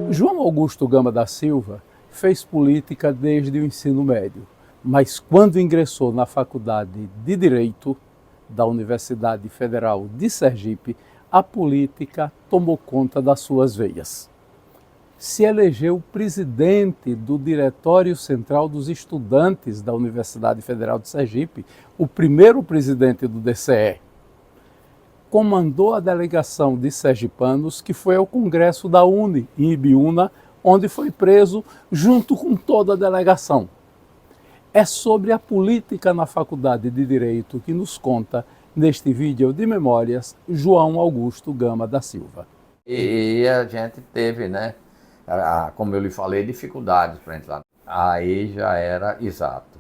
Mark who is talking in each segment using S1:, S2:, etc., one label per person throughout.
S1: João Augusto Gama da Silva fez política desde o ensino médio, mas quando ingressou na Faculdade de Direito da Universidade Federal de Sergipe, a política tomou conta das suas veias. Se elegeu presidente do Diretório Central dos Estudantes da Universidade Federal de Sergipe, o primeiro presidente do DCE. Comandou a delegação de sergipanos que foi ao Congresso da UNE, em Ibiúna, onde foi preso junto com toda a delegação. É sobre a política na Faculdade de Direito que nos conta, neste vídeo de memórias, João Augusto Gama da Silva.
S2: E a gente teve, né, como eu lhe falei, dificuldades para entrar. Aí já era exato.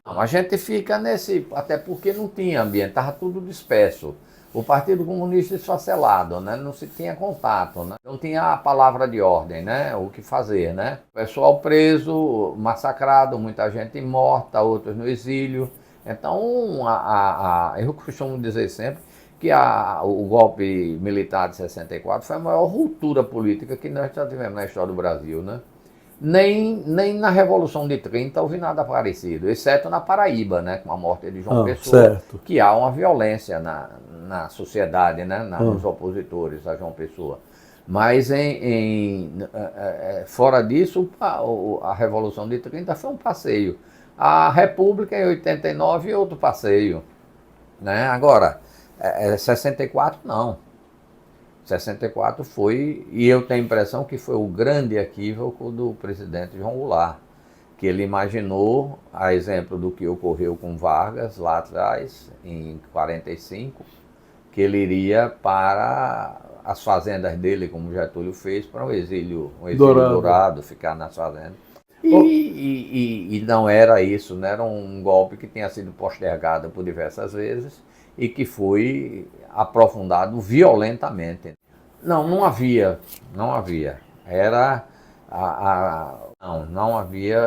S2: A gente fica nesse, até porque não tinha ambiente, estava tudo disperso. O Partido Comunista esfacelado, né? Não se tinha contato, né? Não tinha a palavra de ordem, né? O que fazer, né? O pessoal preso, massacrado, muita gente morta, outros no exílio. Então, eu costumo dizer sempre que o golpe militar de 64 foi a maior ruptura política que nós já tivemos na história do Brasil, né? Nem na Revolução de 30 houve nada parecido, exceto na Paraíba, né, com a morte de João Pessoa, certo. Que há uma violência na sociedade, né, nos opositores a João Pessoa. Mas fora disso, a Revolução de 30 foi um passeio. A República em 89 outro passeio, né? Agora, 64 não. 64 foi, e eu tenho a impressão que foi o grande equívoco do presidente João Goulart, que ele imaginou, a exemplo do que ocorreu com Vargas lá atrás, em 45, que ele iria para as fazendas dele, como Getúlio fez, para um exílio dourado, ficar nas fazendas. E não era isso, não era um golpe que tinha sido postergado por diversas vezes e que foi aprofundado violentamente. Não havia. Não havia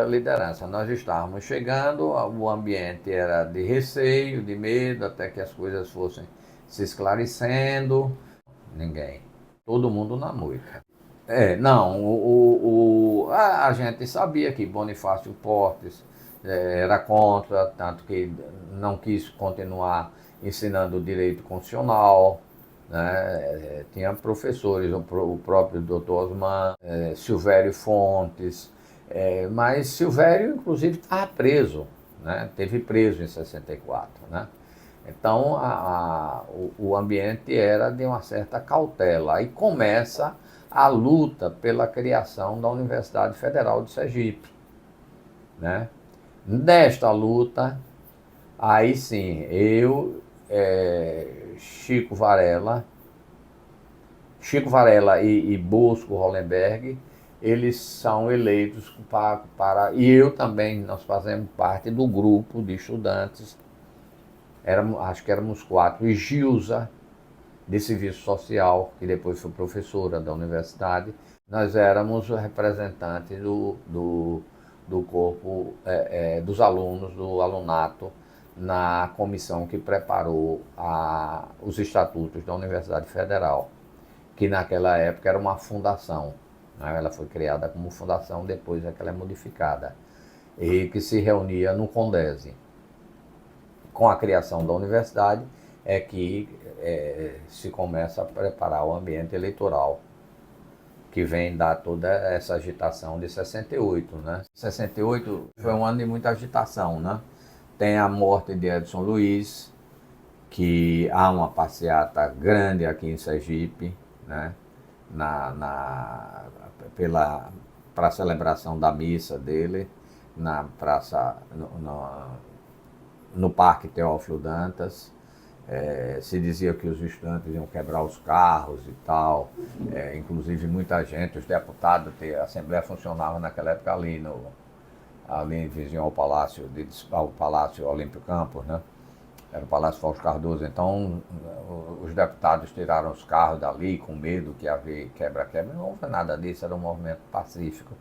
S2: liderança. Nós estávamos chegando, o ambiente era de receio, de medo, até que as coisas fossem se esclarecendo. Ninguém. Todo mundo na moita. A gente sabia que Bonifácio Portes era contra, tanto que não quis continuar ensinando direito constitucional, né? Tinha professores, o próprio doutor Osman, Silvério Fontes, mas Silvério, inclusive, estava preso, né? Teve preso em 64. Né? Então, o ambiente era de uma certa cautela. Aí começa a luta pela criação da Universidade Federal de Sergipe. Né? Nesta luta, aí sim, Chico Varela e Bosco Hollenberg, eles são eleitos e eu também, nós fazemos parte do grupo de estudantes, acho que éramos 4, e Gilza, de Serviço Social, que depois foi professora da universidade, nós éramos representantes do corpo dos alunos, do alunato, na comissão que preparou os estatutos da Universidade Federal, que naquela época era uma fundação, né? Ela foi criada como fundação, depois é que ela é modificada, e que se reunia no Condese. Com a criação da universidade é que se começa a preparar o ambiente eleitoral, que vem dar toda essa agitação de 68. Né? 68 foi um ano de muita agitação, né? Tem a morte de Edson Luiz, que há uma passeata grande aqui em Sergipe, né? Para a celebração da missa dele, na praça, no Parque Teófilo Dantas. Se dizia que os estudantes iam quebrar os carros e tal, inclusive muita gente, os deputados, a Assembleia funcionava naquela época ali vizinho ao Palácio Olímpio Campos, né? Era o Palácio Fausto Cardoso. Então, os deputados tiraram os carros dali com medo que havia quebra-quebra. Não houve nada disso, era um movimento pacífico.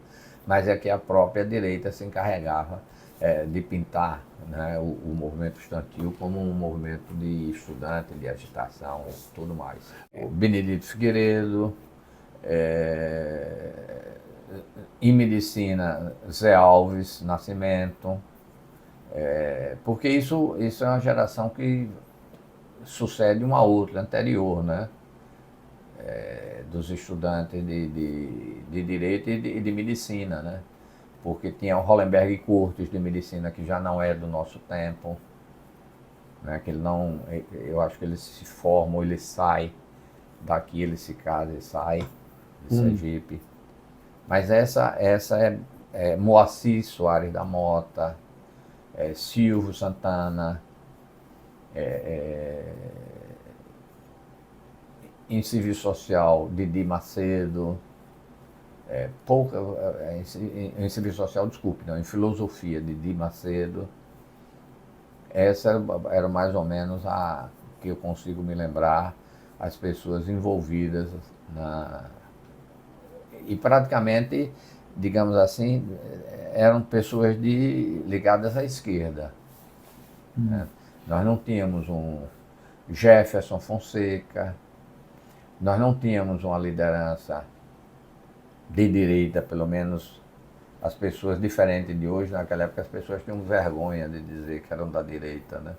S2: mas é que a própria direita se encarregava de pintar, né, o movimento estudantil como um movimento de estudante, de agitação e tudo mais. O Benedito Figueiredo, em medicina, Zé Alves Nascimento, porque isso é uma geração que sucede uma outra, anterior, né? Dos estudantes de direito e de medicina, né? Porque tinha o Hollenberg Curtis de medicina, que já não é do nosso tempo, né? Que ele não, eu acho que ele se forma ou ele sai daqui, ele se casa e sai de Sergipe. Mas essa é Moacir Soares da Mota, Silvio Santana, em serviço social, Didi Macedo, em serviço social, desculpe, não, em filosofia, Didi Macedo. Essa era mais ou menos a que eu consigo me lembrar, as pessoas envolvidas e praticamente, digamos assim, eram pessoas ligadas à esquerda. Né? Nós não tínhamos um Jefferson Fonseca, nós não tínhamos uma liderança de direita, pelo menos as pessoas diferentes de hoje. Naquela época as pessoas tinham vergonha de dizer que eram da direita, né?